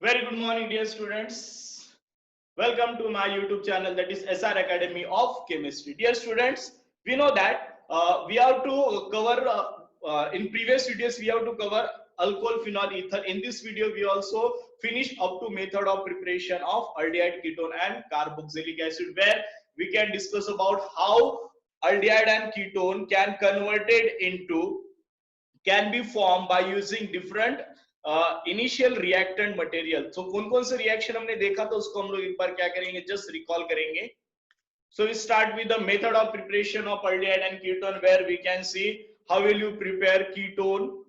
Very good morning, dear students. Welcome to my YouTube channel, that is SR Academy of Chemistry. Dear students, we know that we have to cover in previous videos we have to cover alcohol, phenol, ether. In this video, we also finish up to method of preparation of aldehyde, ketone, and carboxylic acid, where we can discuss about how aldehyde and ketone can be formed by using different initial reactant material. तो कौन कौन से reaction हमने देखा था उसको हम लोग एक बार क्या करेंगे, जस्ट रिकॉल करेंगे. So we start with the method of preparation of aldehyde and ketone, where we can see how will you prepare ketone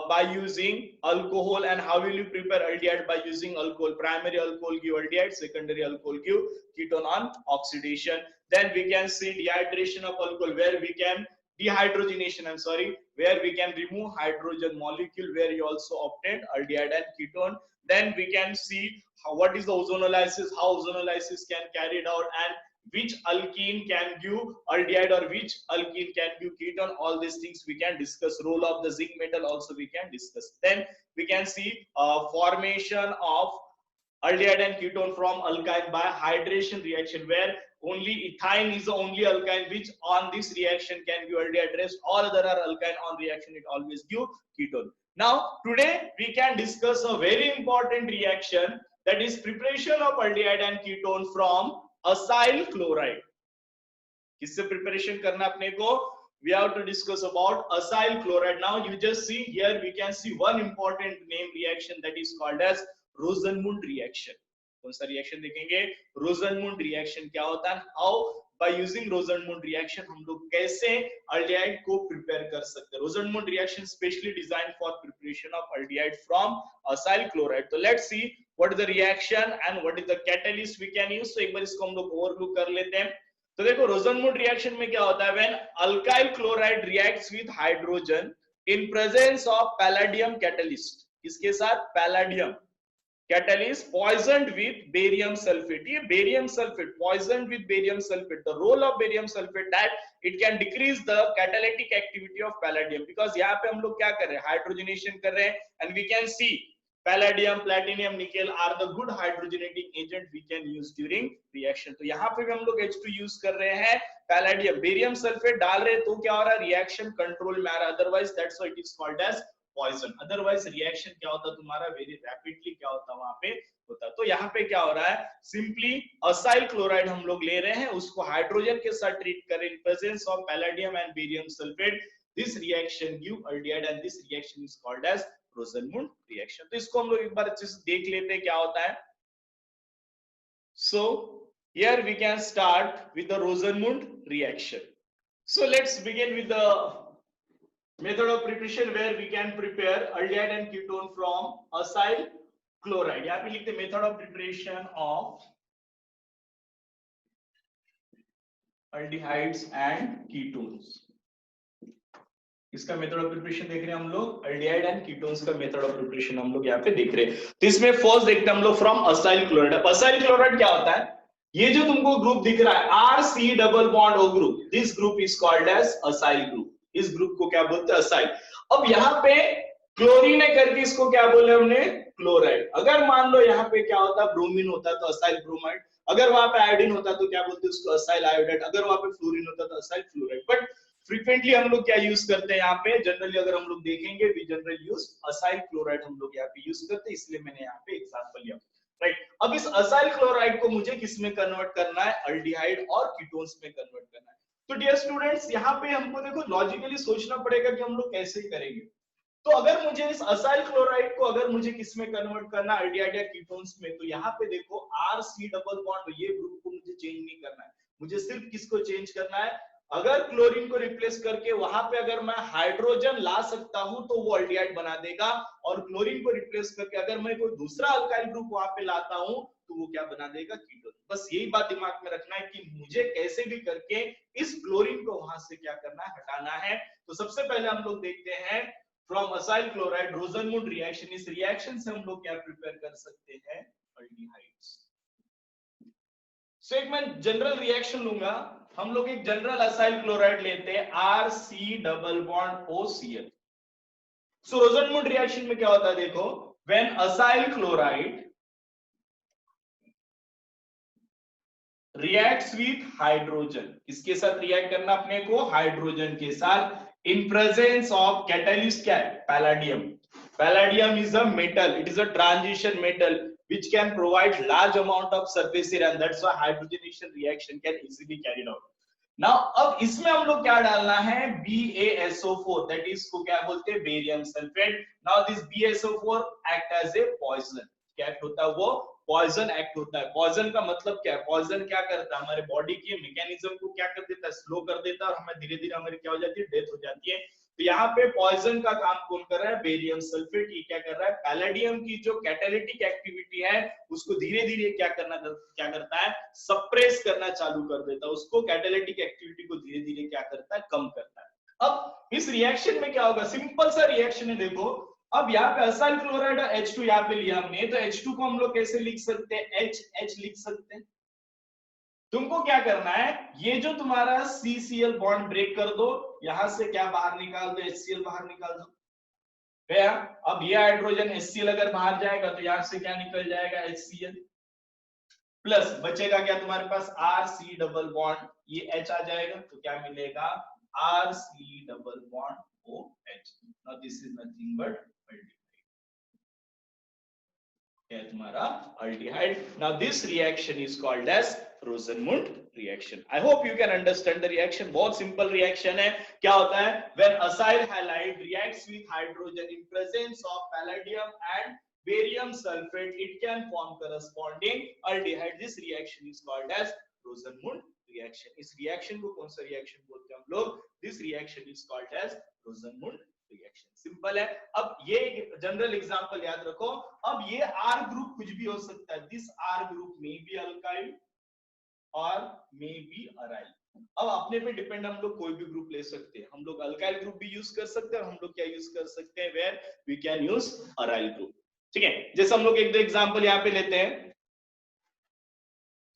by using alcohol, and how will you prepare aldehyde by using alcohol. Primary alcohol give aldehyde, secondary alcohol give ketone on oxidation. Then we can see dehydration of alcohol, where we can dehydrogenation, I'm sorry, where we can remove hydrogen molecule, where you also obtain aldehyde and ketone. Then we can see what is the ozonolysis, how ozonolysis can carried out, and which alkene can give aldehyde or which alkene can give ketone. All these things we can discuss. Role of the zinc metal also we can discuss. Then we can see formation of aldehyde and ketone from alkyne by hydration reaction, where only ethyne is the only alkyne which on this reaction can give aldehyde. Rest all other are alkyne, on reaction it always give ketone. Now today we can discuss a very important reaction, that is preparation of aldehyde and ketone from acyl chloride. किससे preparation करना अपने को? We have to discuss about acyl chloride. Now you just see here, we can see one important name reaction, that is called as Rosenmund reaction. कौन सा reaction देखेंगे? Rosenmund reaction. क्या होता है? How by using Rosenmund reaction हम लोग कैसे aldehyde को prepare कर सकते हैं? Rosenmund reaction specially designed for preparation of aldehyde from acyl chloride. So let's see what is the reaction and what is the catalyst we can use. So एक बार इसको हम लोग overview कर लेते हैं. तो देखो रोजनमूड रिएक्शन में क्या होता है, when alkyl chloride reacts with hydrogen in presence of palladium catalyst. किसके साथ? Palladium catalyst poisoned with barium sulphate. ये barium sulphate poisoned with barium sulphate. The role of barium sulphate that it can decrease the catalytic activity of palladium, because यहाँ पे हम लोग क्या कर रहे हैं, हाइड्रोजनेशन कर रहे हैं. And we can see palladium, platinum, nickel are the good hydrogenating agent we can use during reaction. तो यहाँ पे भी हम लोग H2 यूज कर रहे हैं. पैलेडियम बेरियम सल्फेट डाल रहे हैं तो क्या हो रहा है, रिएक्शन कंट्रोल में आ रहा है. Otherwise that's why it is called as poison. Otherwise reaction क्या होता तुम्हारा, वेरी रैपिडली क्या होता वहां पे होता. तो यहाँ पे क्या हो रहा है, सिंपली असाइल क्लोराइड हम लोग ले रहे हैं, उसको हाइड्रोजन के साथ ट्रीट करें in presence of palladium and barium sulphate. This reaction give aldehyde and this reaction is called as Rosenmund reaction. तो इसको हम लोग एक बार अच्छे से देख लेते हैं क्या होता है. So here we can start with the Rosenmund reaction. So let's begin with the method of preparation, where we can prepare aldehyde and ketone from acyl chloride. यहाँ पे लिखते method of preparation of aldehydes and ketones. इसका method of preparation देख रहे हैं हम लोग, aldehyde and ketones का मेथड ऑफ प्रिपरेशन हम लोग यहाँ पे देख रहे हैं. तो इसमें फर्स्ट देखते हैं हम लोग from acyl chloride. Acyl chloride क्या होता है, ये जो तुमको ग्रुप दिख रहा है RC double bond O group, this group is called as acyl group. इस ग्रुप को क्या बोलते हैं, असाइल. अब यहाँ पे क्लोरीन है करके इसको क्या बोले हमने, क्लोराइड. अगर मान लो यहाँ पे क्या होता है, ब्रोमीन होता तो असाइल ब्रोमाइड. अगर वहां पे आयोडीन होता तो क्या बोलते उसको, असाइल आयोडाइड. अगर वहां पे फ्लोरीन होता तो असाइल फ्लोराइड. बट फ्रीक्वेंटली हम लोग क्या यूज करते हैं यहाँ पे, जनरली अगर हम लोग देखेंगे we generally use acyl chloride हम लोग यहाँ पे यूज करते हैं, इसलिए मैंने यहाँ पे एग्जांपल लिया. राइट. अब इस असाइल क्लोराइड को मुझे किस में कन्वर्ट करना है, अल्डिहाइड और कीटोन्स में कन्वर्ट करना है. तो डियर स्टूडेंट्स यहाँ पे हमको देखो लॉजिकली सोचना पड़ेगा कि हम लोग कैसे करेंगे. तो अगर मुझे इस असाइल क्लोराइड को अगर मुझे किस में कन्वर्ट करना है, अल्डिहाइड या कीटोन्स में, तो यहाँ पे देखो RC डबल बॉन्ड, ये ग्रुप को मुझे चेंज नहीं करना है. मुझे सिर्फ किसको चेंज करना है, अगर क्लोरीन को रिप्लेस करके वहां पे अगर मैं हाइड्रोजन ला सकता हूं तो वो अल्डिहाइड बना देगा, और क्लोरीन को रिप्लेस करके अगर मैं कोई दूसरा अल्काइल ग्रुप वहां पे लाता हूं तो वो क्या बना देगा, कीटोन. बस यही बात दिमाग में रखना है कि मुझे कैसे भी करके इस क्लोरीन को वहां से क्या करना है, हटाना है. तो सबसे पहले हम लोग देखते हैं फ्रॉम असाइल क्लोराइड रोजनमूड रिएक्शन. इस रिएक्शन से हम लोग क्या प्रिपेयर कर सकते हैं, अल्डिहाइड्स. सो एक मैं जनरल रिएक्शन लूंगा. हम लोग एक जनरल असाइल क्लोराइड लेते हैं RC डबल बॉन्ड OCl. सो रोजनमूड रिएक्शन में क्या होता है, देखो when acyl chloride reacts with hydrogen, किसके साथ रिएक्ट करना अपने को, हाइड्रोजन के साथ, इन प्रेजेंस ऑफ कैटलिस्ट क्या है, palladium. Palladium is a metal, it is a transition metal which can provide large amount of surface area and that's why hydrogenation reaction can easily carried out. Now अब इसमें हम लोग क्या डालना है, BaSO4 that is को क्या बोलते हैं, barium sulphate. Now this BaSO4 act as a poison, क्या होता है वो, पॉइजन एक्ट होता है. पॉइजन का मतलब क्या है, पॉइजन क्या करता है, हमारे बॉडी के मैकेनिज्म को क्या कर देता है, स्लो कर देता है और हमें धीरे धीरे हमारी क्या हो जाती है, डेथ हो जाती है. तो यहाँ पे पॉइजन का काम कौन कर रहा है, बेरियम सल्फेट. ये क्या कर रहा है, पैलेडियम की जो कैटालिटिक एक्टिविटी है उसको धीरे धीरे क्या करता है, सप्रेस करना चालू कर देता है, उसको कैटालिटिक एक्टिविटी को धीरे धीरे क्या करता है, कम करता है. अब इस रिएक्शन में क्या होगा, सिंपल सा रिएक्शन है, देखो. अब यहाँ पे असाइल क्लोराइड और H2 यहाँ पे लिया हमने, तो H2 को हम लोग कैसे लिख सकते हैं, H लिख सकते हैं. तुमको क्या करना है, ये जो तुम्हारा CCl बॉन्ड ब्रेक कर दो, यहां से क्या बाहर निकाल दो, HCl बाहर निकाल दो. गया. अब ये हाइड्रोजन HCl अगर बाहर जाएगा तो यहां से क्या निकल जाएगा, HCl प्लस बचेगा क्या तुम्हारे पास, RC डबल बॉन्ड, ये H आ जाएगा तो क्या मिलेगा, RC double bond OH. Now this is nothing but तुम्हारा aldehyde. Now this reaction is called as Rosenmund reaction. I hope you can understand the reaction. बहुत simple reaction है. क्या होता है, when acyl halide reacts with hydrogen in presence of palladium and barium sulfate, it can form corresponding aldehyde. This reaction is called as Rosenmund reaction. इस reaction को कौन सा reaction बोलते हैं हम लोग, this reaction is called as Rosenmund reaction. Simple है. अब ये जनरल एग्जांपल याद रखो. अब ये R ग्रुप कुछ भी हो सकता है, दिस R ग्रुप में बी अल्काइल और मे बी अराइल. अब अपने पे डिपेंड, हम लोग कोई भी ग्रुप ले सकते हैं. हम लोग अल्काइल ग्रुप भी यूज कर सकते हैं और हम लोग क्या यूज कर सकते हैं, where we can use aryl group. ठीक है, जैसे हम लोग एक दो एग्जांपल यहाँ पे लेते हैं.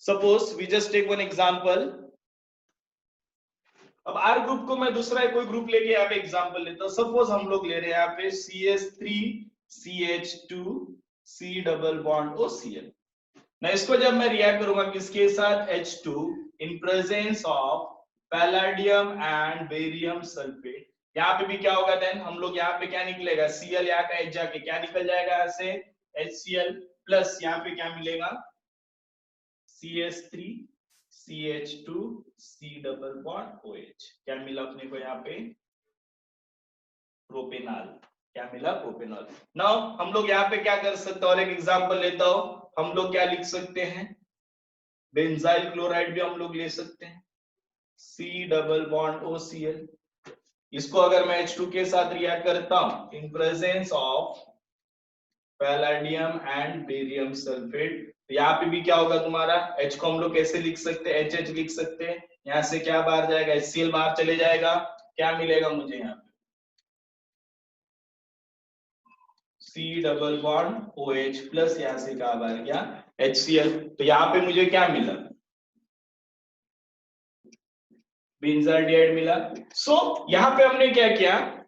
Suppose we just take one example. अब आर ग्रुप को मैं दूसरा कोई ग्रुप लेके यहाँ पे एग्जांपल लेता हूँ. सपोज हम लोग ले रहे हैं यहाँ पे CH3CH2 C double bond OCl. ना इसको जब मैं रिएक्ट करूंगा किसके साथ, H2 in presence of palladium and barium sulphate, यहाँ पे भी क्या होगा, देन हम लोग यहाँ पे क्या निकलेगा, Cl यहाँ का H जाके क्या निकल जाएगा, यहाँ से HCl प्लस यहाँ पे क्या मिलेगा, CH3 CH2 C double bond OH. क्या मिला अपने को यहाँ पे, प्रोपेनॉल. क्या मिला, प्रोपेनॉल. नाउ हम लोग यहाँ पे क्या कर सकते हैं, और एक एग्जांपल लेता हूं. हम लोग क्या लिख सकते हैं, बेंजाइल क्लोराइड भी हम लोग ले सकते हैं, C डबल बॉन्ड OCl. इसको अगर मैं H2 के साथ रिएक्ट करता हूं इन presence of palladium and barium sulphate, तो यहाँ पे भी क्या होगा तुम्हारा, H को हम लोग कैसे लिख सकते हैं, HH लिख सकते हैं. यहाँ से क्या बाहर जाएगा, HCl बाहर चले जाएगा. क्या मिलेगा मुझे यहाँ पे, C double bond OH plus यहाँ से क्या बाहर गया, HCl. तो यहाँ पे मुझे क्या मिला, बेंजाल्डिहाइड मिला. सो यहाँ पे हमने क्या किया,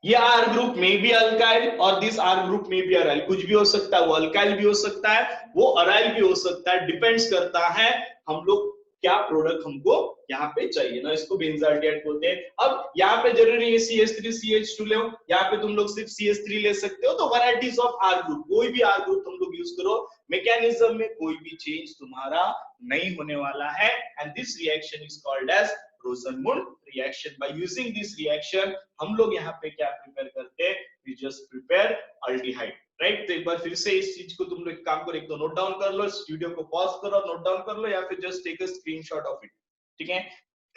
ये R ग्रुप में भी अल्काइल और दिस R ग्रुप में भी अराइल. कुछ भी हो सकता है, वो अल्काइल भी हो सकता है, वो अराइल भी हो सकता है. डिपेंड्स करता है हम लोग क्या प्रोडक्ट हमको यहाँ पे चाहिए ना. इसको बेंजाल्डिहाइड बोलते हैं. अब यहाँ पे जरूरी नहीं है CH3 CH2 ले, यहाँ पे तुम लोग सिर्फ CH3 ले सकते हो. तो वैरायटीज ऑफ R ग्रुप, कोई भी R ग्रुप तुम लोग यूज करो, मैकेनिज्म में कोई भी चेंज तुम्हारा नहीं होने वाला है. And this reaction is called as Rosenmund reaction. By using this reaction हम लोग यहाँ पे क्या प्रिपेयर करते हैं, we just prepare aldehyde, right? तो एक बार फिर से इस चीज को तुम लोग एक काम करो, एक तो नोट डाउन कर लो, वीडियो को पॉज करो, नोट डाउन कर लो, या फिर just take a screenshot of it. ठीक है,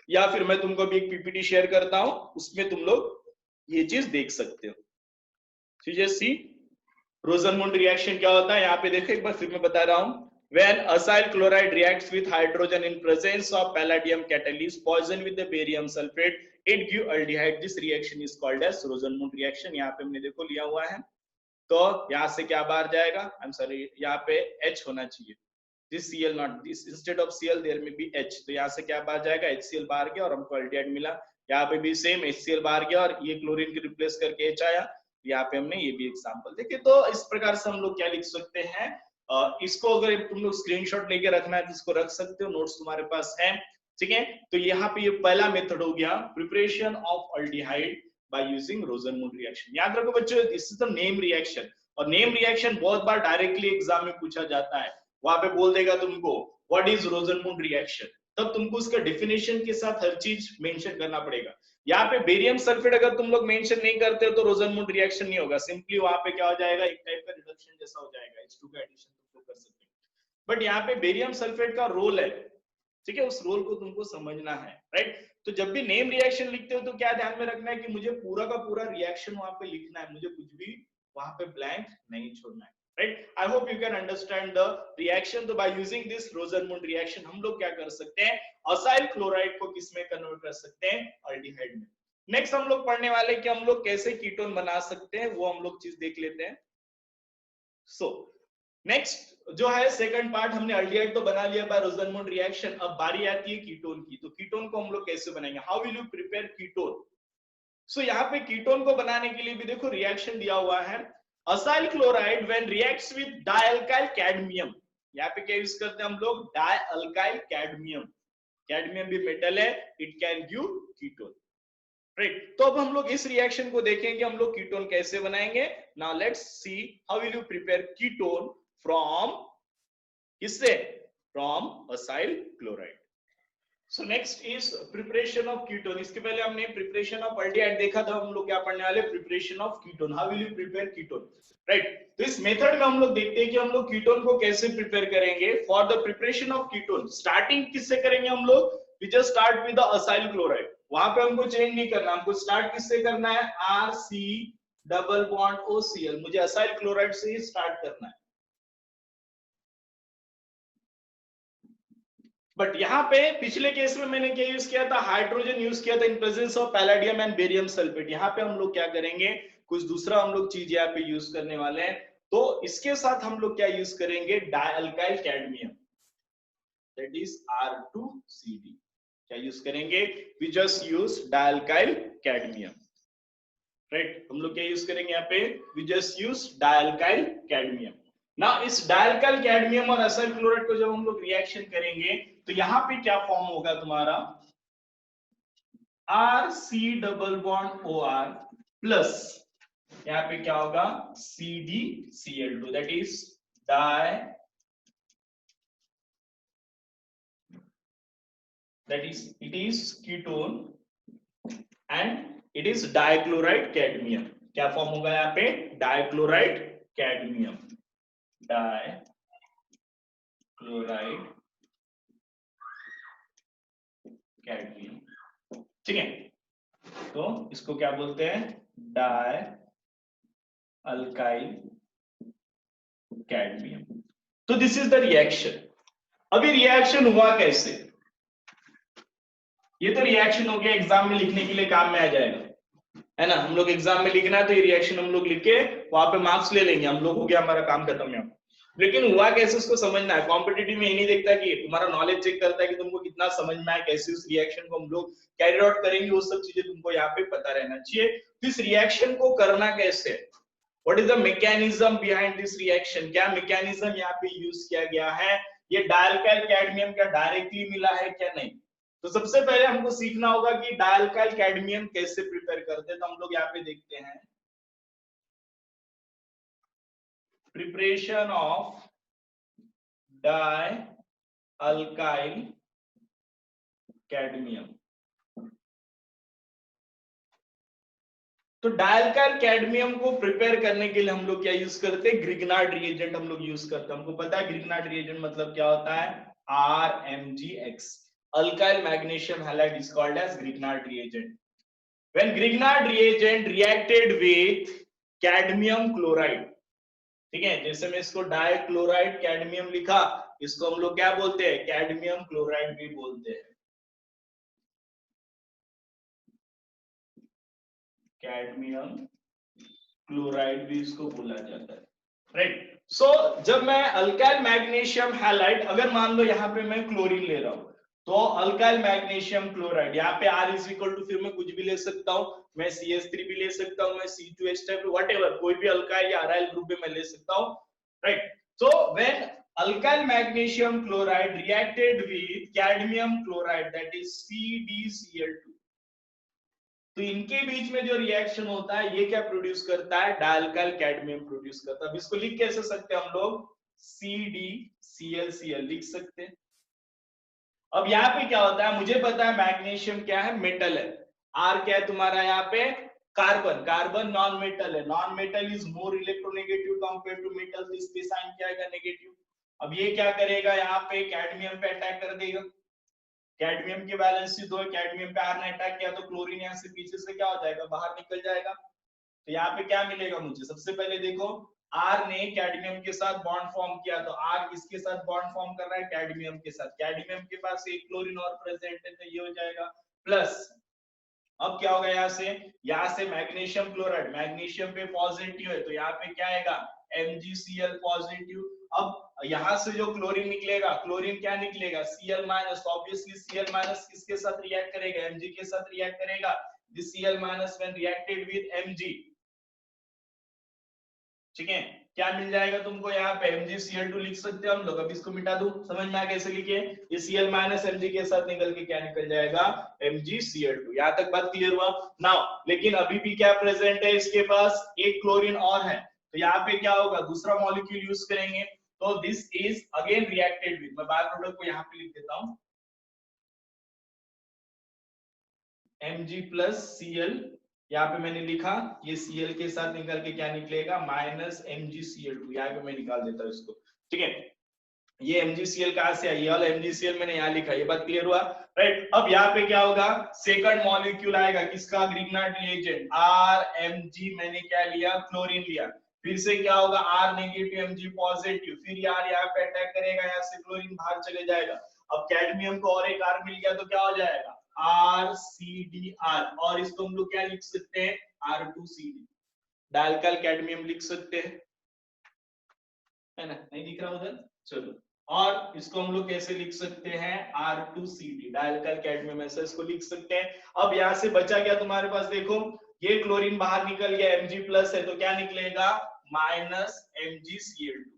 या फिर मैं तुमको भी एक PPT शेयर करता हूँ, उसमें तुम लोग ये चीज देख सकते हो. just see Rosenmund reaction क्या होता है. यहाँ पे देखो एक बार फिर मैं बता रहा हूँ. When acyl chloride reacts with hydrogen in presence of palladium catalyst poison with the barium sulfate, it give aldehyde. This reaction is called as Rosenmund reaction. यहाँ पे हमने देखो लिया हुआ है, तो यहाँ से क्या बाहर जाएगा, I'm sorry, यहाँ पे H होना चाहिए. This Cl not this, instead of Cl there may be H. तो यहाँ से क्या बाहर जाएगा, HCl बाहर गया और हमको aldehyde मिला. यहाँ पे भी सेम HCl बाहर गया और ये क्लोरीन की रिप्लेस करके H आया. यहाँ पे हमने ये भी एग्जांपल देखे. तो इस प्रकार से हम लोग क्या लिख सकते हैं, इसको अगर तुम लोग स्क्रीनशॉट लेके रखना है तो इसको रख सकते हो, नोट्स तुम्हारे पास है, ठीक है। तो यहाँ पे ये पहला मेथड हो गया, preparation of aldehyde by using Rosenmund reaction. याद रखो बच्चों, this is the name reaction, और नेम रिएक्शन बहुत बार डायरेक्टली एग्जाम में पूछा जाता है। वहां पे बोल देगा तुमको व्हाट इज रोजनमूड रिएक्शन, तब तुमको उसका डेफिनेशन के साथ हर चीज मेंशन करना पड़ेगा। यहाँ पे बेरियम सल्फेट अगर तुम लोग मेंशन नहीं करते हो तो रोजनमूड रिएक्शन नहीं होगा, सिंपली वहां पे क्या हो जाएगा, एक टाइप का रिडक्शन जैसा हो जाएगा, H2 का एडिशन तुम लोग कर सकते हो। बट यहाँ पे बेरियम सल्फेट का रोल है, ठीक है, उस रोल को तुमको समझना है, राइट। तो जब भी नेम रिएक्शन लिखते हो तो क्या ध्यान में रखना है कि मुझे पूरा का पूरा रिएक्शन वहां पे लिखना है, मुझे कुछ भी वहां पे ब्लैंक नहीं छोड़ना है, right. I hope you can understand the reaction. तो बाय यूजिंग दिस रोजनमूड रिएक्शन हम लोग क्या कर सकते हैं, असाइल क्लोराइड को किस में कन्वर्ट कर सकते हैं, अल्डिहाइड में। नेक्स्ट हम लोग पढ़ने वाले कि हम लोग कैसे कीटोन बना सकते हैं, वो हम लोग चीज देख लेते हैं। सो नेक्स्ट जो है सेकंड पार्ट, हमने अल्डिहाइड तो बना लिया बाय रोजनमूड रिएक्शन, अब बारी आती है कीटोन की। तो कीटोन को हम लोग कैसे बनाएंगे, how will you prepare ketone. So यहाँ पे कीटोन को बनाने के लिए भी देखो रिएक्शन दिया हुआ है, acyl chloride when reacts with dialkyl cadmium. यहाँ पे क्या यूज करते हैं हम लोग, डाइअल्काइल कैडमियम, कैडमियम भी मेटल है, it can give ketone, right. तो अब हम लोग इस रिएक्शन को देखेंगे हम लोग कीटोन कैसे बनाएंगे। Now let's see how will you prepare ketone from, किससे, from acyl chloride. So next is preparation of ketone. इसके पहले हमने प्रिपरेशन ऑफ अल्डिहाइड देखा था, हम लोग क्या पढ़ने वाले, preparation of ketone, how will you prepare ketone, right. तो इस मेथड में हम लोग देखते हैं कि हम लोग कीटोन को कैसे प्रिपेयर करेंगे। For the preparation of ketone starting किससे करेंगे हम लोग, we just start with the acyl chloride, वहां पे हमको चेंज नहीं करना, हमको स्टार्ट किससे करना है, RC डबल बॉन्ड OCl, मुझे असाइल क्लोराइड से ही स्टार्ट करना है। बट यहाँ पे पिछले केस में मैंने क्या यूज किया था, हाइड्रोजन यूज किया था इन presence of palladium and barium sulphate. यहाँ पे हम लोग क्या करेंगे, कुछ दूसरा हम लोग चीज यहाँ पे यूज करने वाले हैं। तो इसके साथ हम लोग क्या यूज करेंगे, डाइअल्काइल कैडमियम, दैट इज R2CD। क्या यूज करेंगे, we just use dialkyl cadmium, right. हम लोग क्या यूज करेंगे यहाँ पे, we just use dialkyl cadmium. ना इस डाइअल्काइल कैडमियम और असाइल क्लोराइड को जब हम लोग रिएक्शन करेंगे तो यहाँ पे क्या फॉर्म होगा तुम्हारा, RC double bond OR plus यहाँ पे क्या होगा, CdCl2, that is di, that is it is ketone and it is dichloride cadmium। क्या फॉर्म होगा यहाँ पे, डाइक्लोराइड कैडमियम, डाइक्लोराइड कैडमियम, ठीक है। तो इसको क्या बोलते हैं, डाइअल्काइल कैडमियम। तो दिस इज द रिएक्शन। अभी रिएक्शन हुआ कैसे, ये तो रिएक्शन हो गया, एग्जाम में लिखने के लिए काम में आ जाएगा, है ना। हम लोग एग्जाम में लिखना है तो ये रिएक्शन हम लोग लिख के वहां पे मार्क्स ले लेंगे, हम लोग हो गया, हमारा काम खत्म है। लेकिन हुआ कैसे उसको समझना है। कॉम्पिटिटिव में ये नहीं देखता कि तुम्हारा नॉलेज चेक करता है कि तुमको कितना समझ में आया, कैसे उस रिएक्शन को हम लोग कैरी आउट करेंगे, वो सब चीजें तुमको यहाँ पे पता रहना चाहिए। तो इस रिएक्शन को करना कैसे, what is the mechanism behind this reaction, क्या मैकेनिज्म यहाँ पे यूज किया गया है, ये डाइअल्काइल कैडमियम क्या डायरेक्टली मिला है क्या नहीं। तो सबसे पहले हमको सीखना होगा कि डाइअल्काइल कैडमियम कैसे प्रिपेयर करते हैं। तो हम लोग यहाँ पे देखते हैं प्रिपरेशन ऑफ डाइअल्काइल कैडमियम। तो डाइअल्काइल कैडमियम को प्रिपेयर करने के लिए हम लोग क्या यूज करते हैं, ग्रिग्नार्ड रिएजेंट हम लोग यूज करते हैं। हमको पता है ग्रिग्नार्ड रिएजेंट मतलब क्या होता है, RMgX, alkyl magnesium halide is called as Grignard reagent. When Grignard reagent reacted with cadmium chloride, ठीक है, जैसे मैं इसको डाइक्लोराइड कैडमियम लिखा, इसको हम लोग क्या बोलते हैं, कैडमियम क्लोराइड भी बोलते हैं, कैडमियम क्लोराइड भी इसको बोला जाता है, राइट। सो जब मैं अल्काइल मैग्नीशियम हैलाइड, अगर मान लो यहाँ पे मैं क्लोरीन ले रहा हूं, तो अल्काइल मैग्नीशियम क्लोराइड, यहाँ पे R इज इक्वल टू, फिर मैं कुछ भी ले सकता हूँ, मैं CH3 भी ले सकता हूँ, मैं C2H टाइप व्हाटएवर, कोई भी अल्काइल या अराइल ग्रुप भी मैं ले सकता हूँ, right. So when alkyl magnesium chloride reacted with cadmium chloride that is CdCl2। तो इनके बीच में जो रिएक्शन होता है ये क्या प्रोड्यूस करता है, डायल्काइल कैडमियम प्रोड्यूस करता है। अब इसको लिख कैसे सकते हैं हम लोग, CdClCl लिख सकते हैं। अब यहाँ पे क्या होता है, मुझे पता है मैग्नीशियम क्या है, मेटल है, आर क्या है तुम्हारा यहाँ पे, कार्बन, कार्बन नॉन मेटल है, non metal is more electronegative compare to metal, तो इस पे साइन क्या आएगा, नेगेटिव। अब ये क्या करेगा, यहाँ पे कैडमियम पे अटैक कर देगा, कैडमियम की वैलेंसी 2 है, कैडमियम पे आर ने अटैक किया तो क्लोरीन यहाँ से पीछे से क्या हो जाएगा, बाहर निकल जाएगा। तो यहाँ पे क्या मिलेगा मुझे, सबसे पहले देखो आर ने कैडमियम के साथ बॉन्ड फॉर्म किया, तो आर किसके साथ बॉन्ड फॉर्म कर रहा है, कैडमियम के साथ, कैडमियम के पास एक क्लोरीन और प्रेजेंट है तो ये हो जाएगा प्लस। अब क्या होगा, यहाँ से मैग्नीशियम क्लोराइड, मैग्नीशियम पे पॉजिटिव है तो यहाँ पे क्या आएगा, MgCl पॉजिटिव। अब यहाँ से जो क्लोरीन निकलेगा, क्लोरीन क्या निकलेगा, Cl minus, obviously Cl minus किसके साथ रिएक्ट करेगा, Mg के साथ रिएक्ट करेगा, this Cl minus when reacted with Mg, ठीक है, क्या मिल जाएगा तुमको यहाँ पे, MgCl2 लिख सकते हो हम लोग। अब इसको मिटा दूं, समझ में आ कैसे लिखे, ये Cl माइनस Mg के साथ निकल के क्या निकल जाएगा, MgCl2। यहाँ तक बात क्लियर हुआ नाउ। लेकिन अभी भी क्या प्रेजेंट है इसके पास, एक क्लोरीन और है, तो यहाँ पे क्या होगा, दूसरा मॉलिक्यूल यूज करेंगे, तो this is again reacted with, मैं बाय प्रोडक्ट को यहाँ पे लिख देता हूँ, Mg प्लस Cl, यहाँ पे मैंने लिखा, ये Cl के साथ निकल के क्या निकलेगा, माइनस MgCl2, यहाँ पे मैं निकाल देता हूँ इसको, ठीक है। ये MgCl कहां से आई, ये वाला MgCl मैंने यहाँ लिखा, ये बात क्लियर हुआ, राइट। अब यहाँ पे क्या होगा, सेकंड मॉलिक्यूल आएगा किसका, ग्रिग्नार्ड रिएजेंट, RMg, मैंने क्या लिया, क्लोरीन लिया, फिर से क्या होगा, R नेगेटिव Mg पॉजिटिव, फिर यार यहाँ पे अटैक करेगा, यहाँ से क्लोरीन बाहर चले जाएगा। अब कैडमियम को और एक R मिल गया तो क्या हो जाएगा, RCdR, और इसको हम लोग क्या लिख सकते हैं, R2CD, डायल्काइल कैडमियम लिख सकते हैं, है ना, नहीं दिख रहा उधर, चलो। और इसको हम लोग कैसे लिख सकते हैं, R2CD, डायल्काइल कैडमियम, ऐसा इसको लिख सकते हैं। अब यहाँ से बचा क्या तुम्हारे पास, देखो ये क्लोरीन बाहर निकल गया, Mg प्लस है तो क्या निकलेगा, माइनस MgCl2।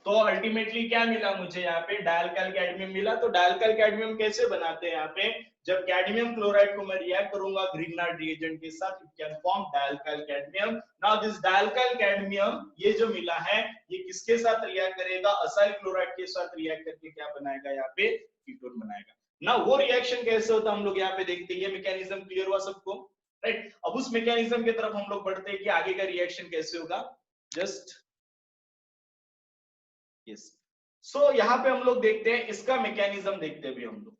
तो अल्टीमेटली क्या मिला मुझे यहाँ पे, डायल्काइल कैडमियम मिला। तो डायल्काइल कैडमियम कैसे बनाते हैं, यहाँ पे जब कैडमियम क्लोराइड को मैं रिएक्ट करूंगा ग्रिग्नार्ड रिएजेंट के साथ, it can form dialkyl cadmium. Now this dialkyl cadmium ये जो मिला है, ये किसके साथ रिएक्ट करेगा, असाइल क्लोराइड के साथ रिएक्ट करके क्या बनाएगा, यहाँ पे कीटोन बनाएगा ना। वो रिएक्शन कैसे होता है हम लोग यहाँ पे देखते हैं, ये मैकेनिज्म क्लियर हुआ सबको, राइट। अब उस मैकेनिज्म की तरफ हम लोग बढ़ते हैं कि आगे का रिएक्शन कैसे होगा, जस्ट यस। सो यहाँ पे हम लोग देखते हैं, इसका मैकेनिज्म देखते हैं भी हम लोग,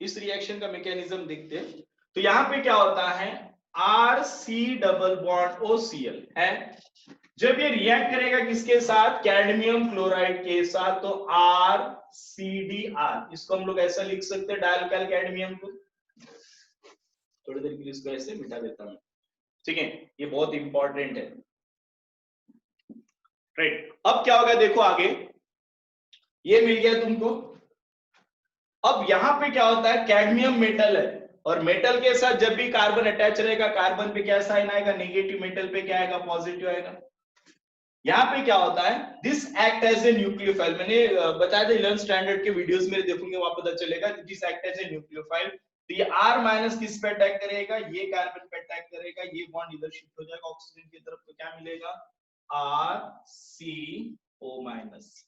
इस रिएक्शन का मैकेनिज्म देखते हैं। तो यहाँ पे क्या होता है, RC डबल बॉन्ड OCl है, जब ये रिएक्ट करेगा किसके साथ, कैडमियम क्लोराइड के साथ, तो RCdR, इसको हम लोग ऐसा लिख सकते हैं, डायल्काइल कैडमियम को, थोड़ी देर के लिए इसको ऐसे मिटा देता हूं, ठीक है, ये बहुत इंपॉर्टेंट है, राइट। अब क्या होगा देखो आगे, ये मिल गया तुमको। अब यहां पे क्या होता है, कैडमियम मेटल है, और मेटल के साथ जब भी कार्बन अटैच रहेगा, कार्बन पे क्या साइन आएगा, नेगेटिव, मेटल पे क्या आएगा, पॉजिटिव आएगा। यहाँ पे क्या होता है, this act as a nucleophile, मैंने बताया था 11th स्टैंडर्ड के वीडियोस मेरे देखोगे वहां पता चलेगा, this act as a nucleophile. तो ये R माइनस किस पे अटैक करेगा, ये कार्बन पे अटैक करेगा, ये बॉन्ड इधर शिफ्ट हो जाएगा ऑक्सीजन की तरफ, तो क्या मिलेगा, RCO माइनस,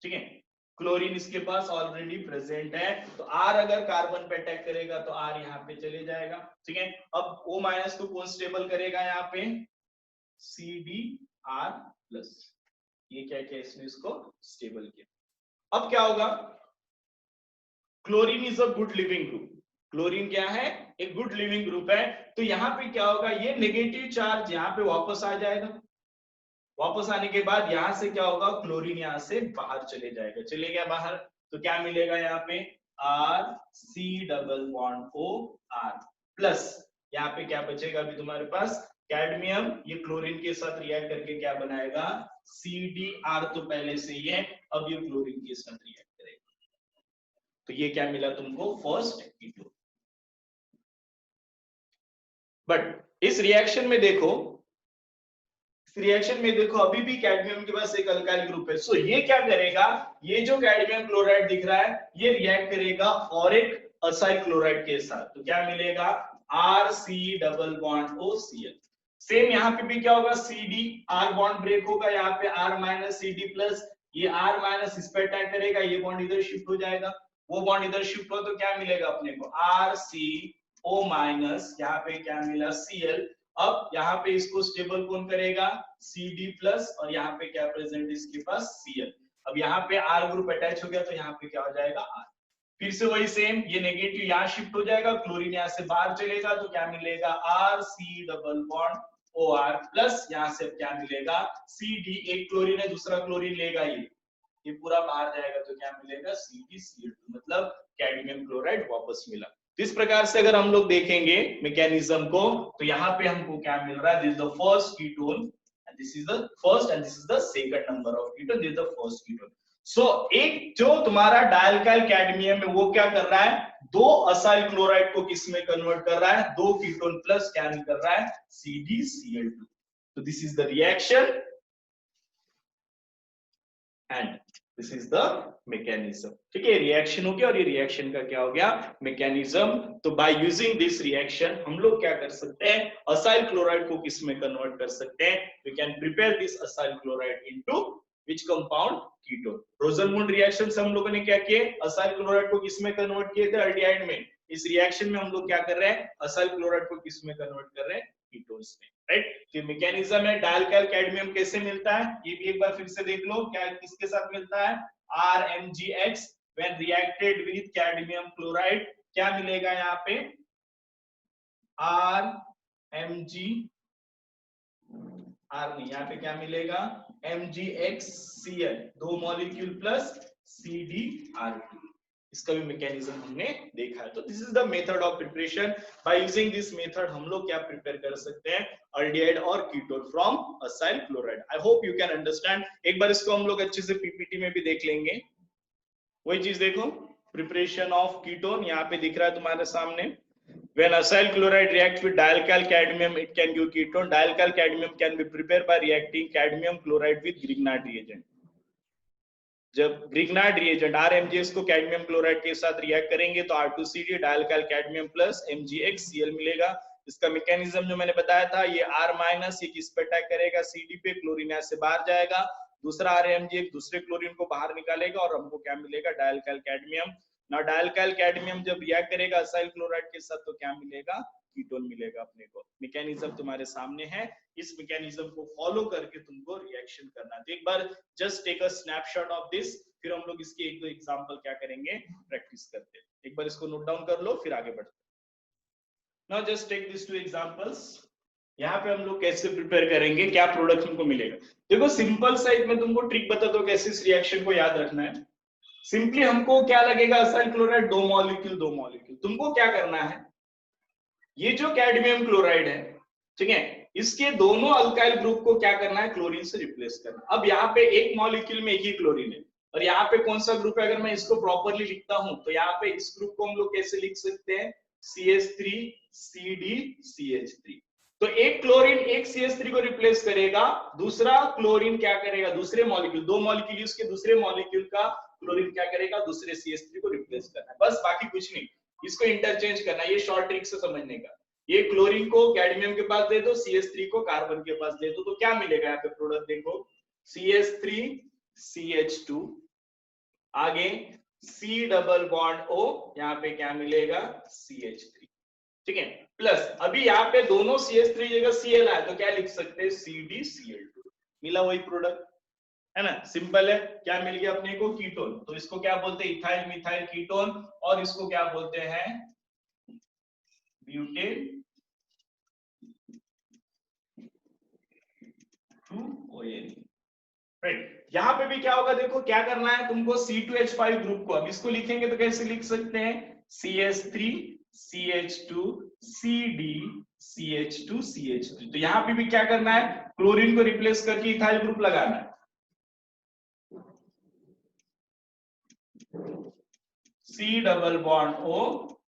ठीक है। क्लोरीन इसके पास ऑलरेडी प्रेजेंट है, तो R अगर कार्बन पे अटैक करेगा तो R यहाँ पे चले जाएगा, ठीक है। अब O माइनस को कौन स्टेबल करेगा, यहाँ पे CdR प्लस, ये क्या क्या इसने इसको स्टेबल किया। अब क्या होगा, chlorine is a good leaving group, chlorine क्या है, एक गुड लिविंग ग्रुप है। तो यहाँ पे क्या होगा, ये नेगेटिव चार्ज यहाँ पे वापस आ जाएगा, वापस आने के बाद यहाँ से क्या होगा, क्लोरीन यहाँ से बाहर चले जाएगा, चले गया बाहर, तो क्या मिलेगा यहाँ पे, RC double bond OR plus, यहाँ पे क्या बचेगा अभी तुम्हारे पास, कैडमियम, ये क्लोरीन के साथ रिएक्ट करके क्या बनाएगा, CdR, तो पहले से ही है, अब ये क्लोरीन के साथ रिएक्ट करेगा, तो ये क्या मिला तुमको, फर्स्ट कीटोन। बट इस रिएक्शन में देखो रिएक्शन में देखो अभी भी कैडमियम के पास एक अल्काइल ग्रुप है। सो ये क्या करेगा, ये जो कैडमियम क्लोराइड दिख रहा है ये रिएक्ट करेगा और एक असाइल क्लोराइड के साथ, तो क्या मिलेगा RC double bond OCl। Same यहाँ पे भी क्या होगा, CD R बॉन्ड ब्रेक होगा, यहाँ पे R माइनस CD प्लस, ये R माइनस इस पे अटैक करेगा, ये बॉन्ड इधर शिफ्ट हो जाएगा, वो बॉन्ड इधर शिफ्ट हो तो क्या मिलेगा अपने को RCO माइनस, यहाँ पे क्या मिला Cl। अब यहाँ पे इसको स्टेबल कौन करेगा CD प्लस, और यहाँ पे क्या प्रेजेंट इसके पास Cl। अब यहाँ पे R ग्रुप अटैच हो गया तो यहाँ पे क्या हो जाएगा R। फिर से वही सेम, ये नेगेटिव यहाँ शिफ्ट हो जाएगा, क्लोरीन यहाँ से बाहर चलेगा तो क्या मिलेगा RC double bond OR plus, यहाँ से क्या मिलेगा CD, एक क्लोरीन है दूसरा क्लोरीन लेगा, ये पूरा बाहर जाएगा तो क्या मिलेगा CdCl2, मतलब कैडमियम क्लोराइड वापस मिला। तो इस प्रकार से अगर हम लोग देखेंगे मैकेनिज्म को तो यहाँ पे हमको क्या मिल रहा है, this is the first ketone and this is the first and this is the second number of ketone, this is the first ketone. So एक जो तुम्हारा डायल्काइल कैडमियम है वो क्या कर रहा है, दो असाइल क्लोराइड को किस में कन्वर्ट कर रहा है, दो कीटोन प्लस क्या कर रहा है CdCl2। तो this is the reaction and this is the mechanism. ठीक है, रिएक्शन हो गया और ये रिएक्शन का क्या हो गया मैकेनिज्म। तो बाय यूजिंग दिस रिएक्शन हम लोग क्या कर सकते हैं, असाइल क्लोराइड को किस में कन्वर्ट कर सकते हैं, we can prepare this acyl chloride into which compound, ketone. Rosenmund reaction से हम लोगों ने क्या किया, असाइल क्लोराइड को किस में कन्वर्ट किए थे, एल्डिहाइड में। इस रिएक्शन में हम लोग क्या कर रहे हैं, असाइल क्लोराइड को किस में कन्वर्ट कर रहे हैं, कीटोन्स में, राइट। तो मैकेनिज्म है डायल्काइल कैडमियम कैसे मिलता है, ये भी एक बार फिर से देख लो, क्या किसके साथ मिलता है RMgX when reacted with cadmium chloride, क्या मिलेगा यहाँ पे RMg, R नहीं, यहाँ पे क्या मिलेगा MgXCl, दो मॉलिक्यूल प्लस CdR2। इसका भी मैकेनिज्म हमने देखा है। तो this is the method of preparation. Bye using this method हम लोग क्या प्रिपेयर कर सकते हैं, अल्डिहाइड और ketone from acyl chloride. I hope you can understand. एक बार इसको हम लोग अच्छे से पीपीटी में भी देख लेंगे। वही चीज देखो, प्रिपरेशन ऑफ कीटोन यहाँ पे दिख रहा है तुम्हारे सामने। When acyl chloride reacts with dialkyl cadmium, it can give ketone. Dialkyl cadmium can be prepared by reacting cadmium chloride with Grignard reagent. जब ग्रिग्नार्ड रिएजेंट RMgX को कैडमियम क्लोराइड के साथ रिएक्ट करेंगे तो R2CD डायल्काइल कैडमियम प्लस MgXCl मिलेगा। इसका mechanism जो मैंने बताया था, ये R माइनस ये किस पे अटैक करेगा, CD पे, क्लोरीन यहाँ से बाहर जाएगा, दूसरा RMgX दूसरे क्लोरीन को बाहर निकालेगा और हमको क्या मिलेगा डायल्काइल कैडमियम। ना डायल्काइल कैडमियम जब रिएक्ट करेगा असाइल क्लोराइड के साथ तो क्या मिलेगा, कीटोन मिलेगा अपने को। मैकेनिज्म तुम्हारे सामने है, इस मैकेनिज्म को फॉलो करके तुमको रिएक्शन करना है। तो एक बार just take a snapshot of this, फिर हम लोग इसके एक दो एग्जांपल क्या करेंगे, प्रैक्टिस करते हैं। एक बार इसको नोट डाउन कर लो फिर आगे बढ़ते हैं। Now just take this two examples. यहाँ पे हम लोग कैसे प्रिपेयर करेंगे, क्या प्रोडक्ट हमको मिलेगा। देखो सिंपल सा एक मैं तुमको ट्रिक बताता हूँ कैसे इस रिएक्शन को याद रखना है। सिंपली हमको क्या लगेगा, असाइल क्लोराइड दो मॉलिक्यूल। तुमको क्या करना है, ये जो कैडमियम क्लोराइड है, ठीक है, इसके दोनों अल्काइल ग्रुप को क्या करना है, क्लोरीन से रिप्लेस करना। अब यहाँ पे एक मॉलिक्यूल में एक ही क्लोरीन है और यहाँ पे कौन सा ग्रुप है, अगर मैं इसको प्रॉपरली लिखता हूं तो यहाँ पे इस ग्रुप को हम लोग कैसे लिख सकते हैं, CH3CdCH3। तो एक क्लोरीन एक CH3 को रिप्लेस करेगा, दूसरा क्लोरीन क्या करेगा, दूसरे मॉलिक्यूल, दो मॉलिक्यूल उसके दूसरे मॉलिक्यूल का क्लोरीन क्या करेगा, दूसरे CH3 को रिप्लेस करना है, बस बाकी कुछ नहीं। इसको इंटरचेंज करना, ये शॉर्ट ट्रिक से समझने का। ये क्लोरीन को कैडमियम के पास दे दो, CH3 को कार्बन के पास दे दो, तो क्या मिलेगा यहाँ पे प्रोडक्ट देखो, CH3CH2, आगे C डबल बॉन्ड O, यहाँ पे क्या मिलेगा CH3, ठीक है, प्लस अभी यहाँ पे दोनों CH3 जगह Cl है तो क्या लिख सकते हैं CdCl2, मिला वही प्रोडक्ट है ना, सिंपल है। क्या मिल गया अपने को, कीटोन। तो इसको क्या बोलते हैं, इथाइल मिथाइल कीटोन, और इसको क्या बोलते हैं, ब्यूटेन 2ON, राइट। यहाँ पे भी क्या होगा, देखो क्या करना है तुमको, C2H5 ग्रुप को अब इसको लिखेंगे तो कैसे लिख सकते हैं, CH3CH2 CdCH2CH3। तो यहाँ पे भी क्या करना है, क्लोरीन को रिप्लेस करके इथाइल ग्रुप लगाना है, C double bond O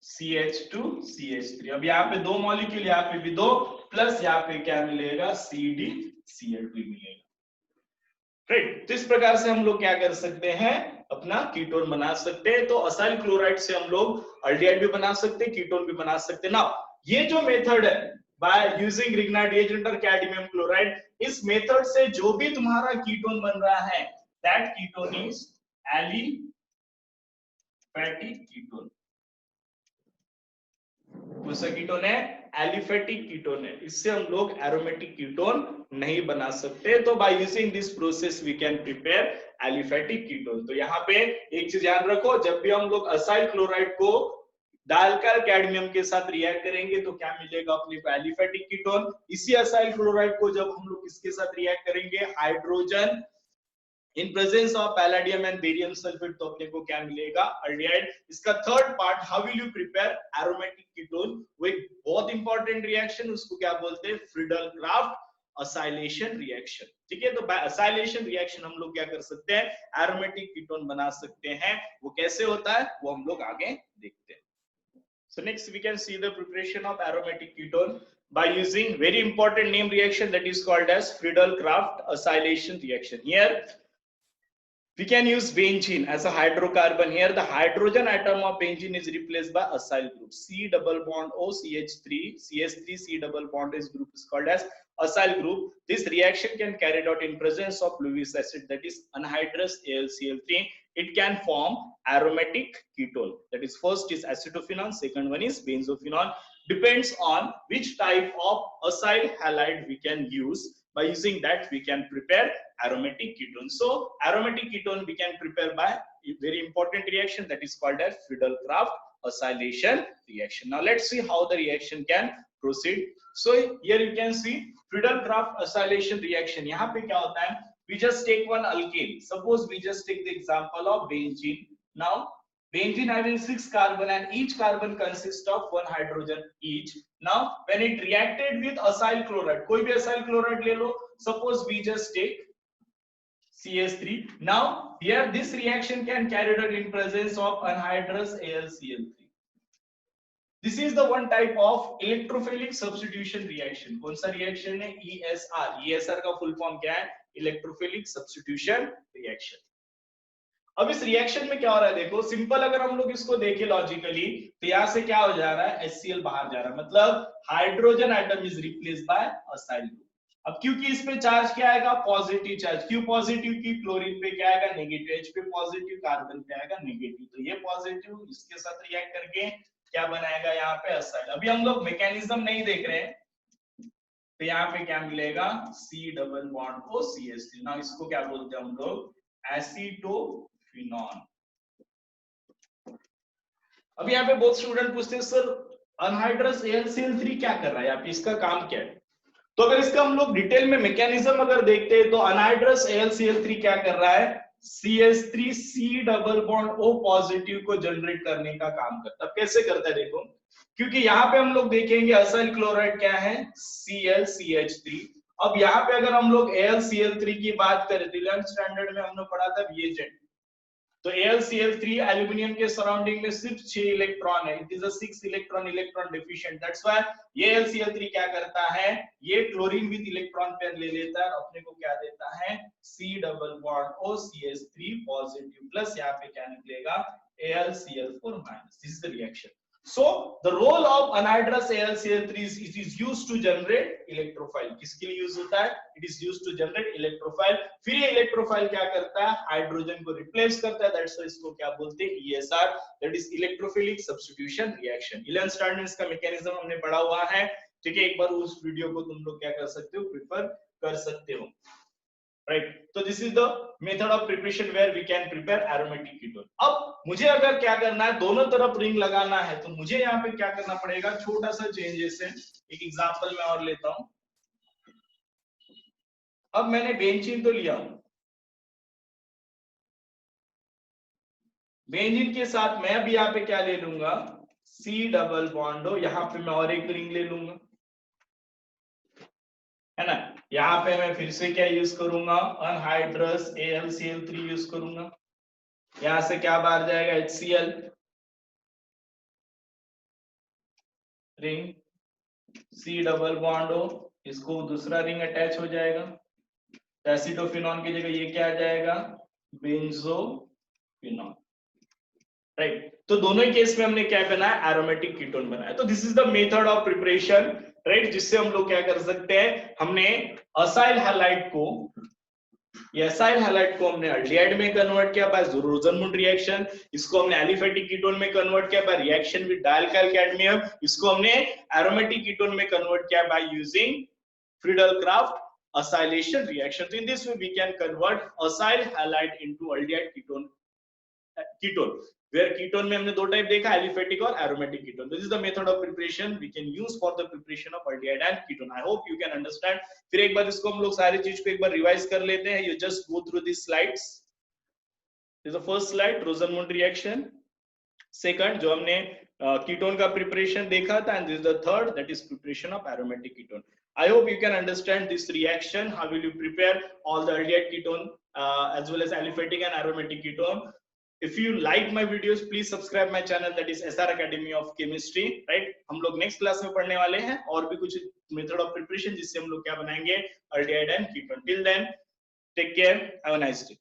CH2 CH3। अब यहाँ पे 2 मॉलिक्यूल, यहाँ पे भी 2, प्लस यहाँ पे क्या मिलेगा, CdCl2 मिलेगा। राइट, तो इस प्रकार से हम लोग क्या कर सकते हैं, अपना कीटोन बना सकते हैं। तो असाइल क्लोराइड से हम लोग अल्डिहाइड भी बना सकते हैं, कीटोन भी बना सकते हैं। नाउ ये जो मेथड है बाय यूजिंग रिग्नाइट रिएजेंट और कैडमियम क्लोराइड, इस मेथड से जो भी तुम्हारा कीटोन बन रहा है, that ketone is aliphatic ketone. कौन सा कीटोन है, एलिफैटिक कीटोन है। इससे हम लोग एरोमेटिक कीटोन नहीं बना सकते। तो by using this process we can prepare aliphatic ketone. तो यहाँ पे एक चीज ध्यान रखो, जब भी हम लोग असाइल क्लोराइड को डालकर कैडमियम के साथ रिएक्ट करेंगे तो क्या मिलेगा, अपने को एलिफैटिक कीटोन। इसी असाइल क्लोराइड को जब हम लोग इसके साथ रिएक्ट करेंगे hydrogen in presence of palladium and barium sulphate, तो अपने को क्या मिलेगा, अल्डिहाइड। इसका third part, how will you prepare aromatic ketone, वो एक बहुत इंपॉर्टेंट रिएक्शन, उसको क्या बोलते हैं, फ्रीडल क्राफ्ट असाइलेशन रिएक्शन। ठीक है, तो बाय असाइलेशन रिएक्शन हम लोग क्या कर सकते हैं, एरोमेटिक कीटोन बना सकते हैं। वो कैसे होता है वो हम लोग आगे देखते हैं। So next we can see the preparation of aromatic ketone by using very important name reaction that is called as Friedel-Crafts acylation reaction. Here we can use benzene as a hydrocarbon. Here the hydrogen atom of benzene is replaced by acyl group. C double bond O CH3 CH3 C double bond is group is called as acyl group. This reaction can carried out in presence of Lewis acid, that is anhydrous AlCl3. It can form aromatic ketone. That is, first is acetophenone, second one is benzophenone. Depends on which type of acyl halide we can use. By using that we can prepare aromatic ketone. So aromatic ketone we can prepare by a very important reaction that is called as Friedel-Crafts acylation reaction. Now let's see how the reaction can proceed. So here you can see Friedel-Crafts acylation reaction. यहाँ पे क्या होता है, we just take one alkane. Suppose we just take the example of benzene. Now benzene having 6 carbon and each carbon consists of 1 hydrogen each. Now when it reacted with acyl chloride, कोई भी acyl chloride ले लो, suppose we just take CH3. Now here this reaction can carry out in presence of anhydrous AlCl3. This is the one type of electrophilic substitution reaction. कौन सा reaction है, ESR. ESR का full form क्या है, electrophilic substitution reaction. अब इस reaction में क्या हो रहा है, देखो सिंपल, अगर हम लोग इसको देखें लॉजिकली, तो यहां से क्या हो जा रहा है, HCl बाहर जा रहा है, मतलब hydrogen atom is replaced by acyl group. अब क्योंकि इस पे चार्ज क्या आएगा, पॉजिटिव चार्ज। क्यों पॉजिटिव, की क्लोरीन पे क्या आएगा, नेगेटिव। H पे पॉजिटिव, कार्बन पे आएगा नेगेटिव। तो ये पॉजिटिव इसके साथ रिएक्ट करके क्या बनाएगा, यहाँ पे असाइल। अभी हम लोग मैकेनिज्म नहीं देख रहे हैं, तो यहाँ पे क्या मिलेगा, C double bond O CH3। ना इसको क्या बोलते हैं हम लोग, एसीटोफिनॉन। अब यहाँ पे बहुत स्टूडेंट पूछते हैं सर अनहाइड्रस AlCl3 क्या कर रहा है, यहाँ पे इसका काम क्या है। तो अगर इसका हम लोग डिटेल में मैकेनिज्म अगर देखते हैं, तो अनहाइड्रस AlCl3 क्या कर रहा है, CH3C double bond O positive को जनरेट करने का काम करता है। कैसे करता है देखो, क्योंकि यहाँ पे हम लोग देखेंगे असाइल क्लोराइड क्या है, ClCH3। अब यहाँ पे अगर हम लोग AlCl3 की बात करें तो 11th स्टैंडर्ड में हमने पढ़ा था रिएजेंट, तो AlCl3 एल्यूमिनियम के सराउंडिंग में सिर्फ 6 इलेक्ट्रॉन है, it is a 6 electron deficient. That's why ये AlCl3 क्या करता है, ये क्लोरीन विद इलेक्ट्रॉन पेयर ले लेता है, अपने को क्या देता है, C double bond O CH3 positive plus यहाँ पे क्या निकलेगा, AlCl4 minus. This is the reaction. So the role of anhydrous AlCl3 is it is used to generate electrophile. किसके लिए यूज होता है, it is used to generate electrophile. फिर ये electrophile क्या करता है, हाइड्रोजन को रिप्लेस करता है। That's why इसको क्या बोलते हैं, ESR, that is electrophilic substitution reaction. 11th standard में इसका मैकेनिज्म हमने पढ़ा हुआ है, ठीक है। एक बार उस वीडियो को तुम लोग क्या कर सकते हो, प्रिफर कर सकते हो, राइट। तो this is the method of preparation where we can prepare aromatic ketone. अब मुझे अगर क्या करना है, दोनों तरफ रिंग लगाना है, तो मुझे यहाँ पे क्या करना पड़ेगा, छोटा सा चेंजेस है। एक एग्जांपल मैं और लेता हूं। अब मैंने बेंजीन तो लिया हूं, बेंजीन के साथ मैं भी यहाँ पे क्या ले लूंगा, C डबल बॉन्ड हो, यहाँ पे मैं और एक रिंग ले लूंगा, है ना। यहाँ पे मैं फिर से क्या यूज करूंगा, अनहाइड्रस AlCl3 यूज करूंगा। यहां से क्या बाहर जाएगा, HCl। Ring C double bond O, इसको दूसरा रिंग अटैच हो जाएगा, एसिडोफिनॉन की जगह ये क्या आ जाएगा, बेंजोफिनॉन, राइट। तो दोनों ही केस में हमने क्या बनाया, एरोमेटिक कीटोन बनाया। तो this is the method of preparation, right, जिससे हम लोग क्या कर सकते हैं, हमने असाइल हैलाइड को, एसाइल हैलाइड को हमने अल्डिहाइड में कन्वर्ट किया बाय रोजनमुंड रिएक्शन, इसको हमने एलिफेटिक कीटोन में कन्वर्ट किया बाय रिएक्शन विद डायल्काइल कैडमियम, इसको हमने एरोमेटिक कीटोन में कन्वर्ट किया by using Friedel-Crafts acylation reaction. So in this way we can convert acyl halide into aldehyde ketone where ketone में हमने दो टाइप देखा, एलिफेटिक और aromatic ketone. This is the method of preparation we can use for the preparation of aldehyde and ketone. I hope you can understand. फिर एक बार इसको हम लोग सारी चीज को एक बार रिवाइज कर लेते हैं. You just go through these slides. This is the first slide, Rosenmund reaction. Second, जो हमने कीटोन का प्रिपरेशन देखा था, and this is the third, that is preparation of aromatic ketone. I hope you can understand this reaction. How will you prepare all the aldehyde ketone as well as aliphatic and aromatic ketone? If you like my videos, please subscribe my channel, that is SR Academy of Chemistry, right? हम लोग next class में पढ़ने वाले हैं और भी कुछ method of preparation जिससे हम लोग क्या बनाएंगे, aldehyde and ketone. Till then, take care. Have a nice day.